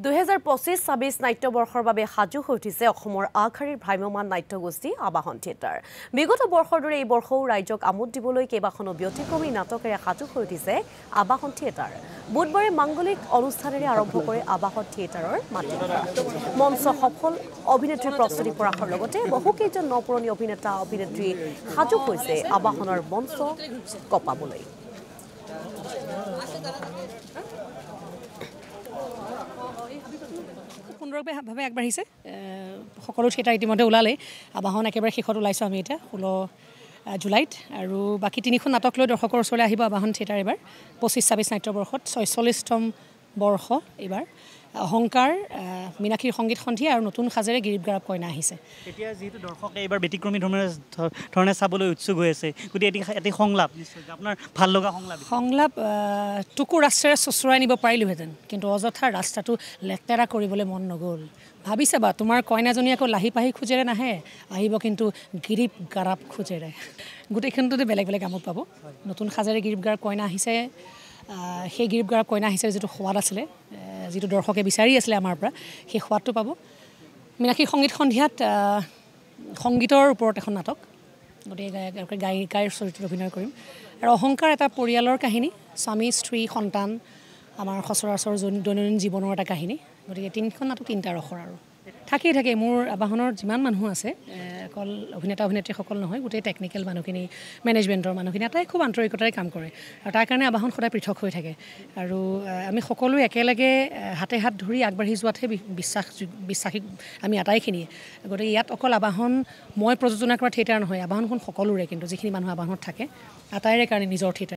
2025-26 নাট্যবৰ্ষৰ বাবে সাজু হৈ উঠিছে অসমৰ আগশাৰীৰ ভ্ৰাম্যমান নাট্যগোষ্ঠী আবাহন থিয়েটাৰ। বিগত বৰ্ষৰ দৰে এই বৰ্ষও ৰাইজক আমোদ দিবলৈ কেইবাখনো ব্যতিক্ৰমী নাটকেৰে সাজু হৈ উঠিছে আবাহন থিয়েটাৰ। বুধবাৰে মাংগলিক অনুষ্ঠানেৰে আৰম্ভ কৰে আবাহন থিয়েটাৰৰ মাতৃকা। মঞ্চ সফল অভিনেত্ৰীৰ প্ৰস্তুতি পৰাশৰ লগতে বহুকেইজন নপুৰণি অভিনেতা অভিনেত্ৰী সাজু হৈছে আবাহনৰ মঞ্চ কপাবলৈ। সুন্দৰভাৱে আগবাঢ়িছে সকলো থিয়েটাৰ ইতিমধ্যে ওলালে আবাহন একেবাৰে শেষত ওলাইছোঁ আমি এতিয়া 16 জুলাইত আৰু বাকী 3খন নাটক লৈ দৰ্শকৰ ওচৰলৈ আহিব আবাহন থিয়েটাৰ এবাৰ 25-26 নাট্যবৰ্ষত 46তম বৰ্ষ এইবাৰ অহংকাৰ মীনাক্ষীৰ সংগীত সন্ধিয়া আৰু নতুন সাজেৰে গিৰিপ গাৰাপ কইনা আহিছে। এতিয়া যেহেতু দৰ্শকে এইবাৰ ব্যতিক্ৰমী ধৰণে চাবলৈ উৎসুক হৈ আছে গতিকে এটি সংলাপ নিশ্চয় আপোনাৰ ভাল লগা সংলাপ টুকু ৰাস্তাৰে চোঁচৰাই নিব পাৰিলোহেঁতেন কিন্তু অযথা ৰাস্তাটো লেতেৰা কৰিবলৈ মন নগ'ল। ভাবিছে বা তোমাৰ কইনাজনী আকৌ লাহি পাহি খোজেৰে নাহে আহিব কিন্তু গিৰিপ গাৰাপ খোজেৰে। গোটেইখনতে বেলেগ বেলেগ আমোদ পাব। নতুন সাজেৰে গিৰিপ গাৰাপ কইনা আহিছে সেই গিৰিপ গাৰাপ কইনা আহিছে যিটো সোৱাদ আছিলে যিটো দৰ্শকে বিচাৰি আছিলে আমাৰ পৰা সেই সোৱাদটো পাব। মীনাক্ষীৰ সংগীত সন্ধিয়াত সংগীতৰ ওপৰত এখন নাটক গতিকে গায়িকাৰ চৰিত্ৰত অভিনয় কৰিম আৰু অহংকাৰ এটা পৰিয়ালৰ কাহিনী স্বামী স্ত্ৰী সন্তান আমাৰ সচৰাচৰ দৈনন্দিন জীৱনৰ এটা কাহিনী গতিকে 3খন নাটক 3টা ৰসৰ আৰু থাকেই মোৰ আবাহনৰ যিমান মানুহ আছে অকল অভিনেতা অভিনেত্ৰীসকল নহয় গোটেই টেকনিকেল মানুহখিনি মেনেজমেণ্টৰ মানুহখিনি এটাই খুব আন্তৰিকতাৰে কাম কৰে আৰু তাৰ কাৰণে আবাহন সদায় পৃথক হৈ থাকে আৰু আমি সকলোৱে একেলগে হাতে হাত ধৰি আগবাঢ়ি যোৱাতহে বিশ্বাসী আমি আটাইখিনিয়ে গতিকে ইয়াত অকল আবাহন মই প্ৰযোজনা কৰা থিয়েটাৰ নহয় আবাহনখন সকলোৰে কিন্তু যিখিনি মানুহ আবাহনত থাকে আটাইৰে কাৰণে নিজৰ থিয়েটাৰ।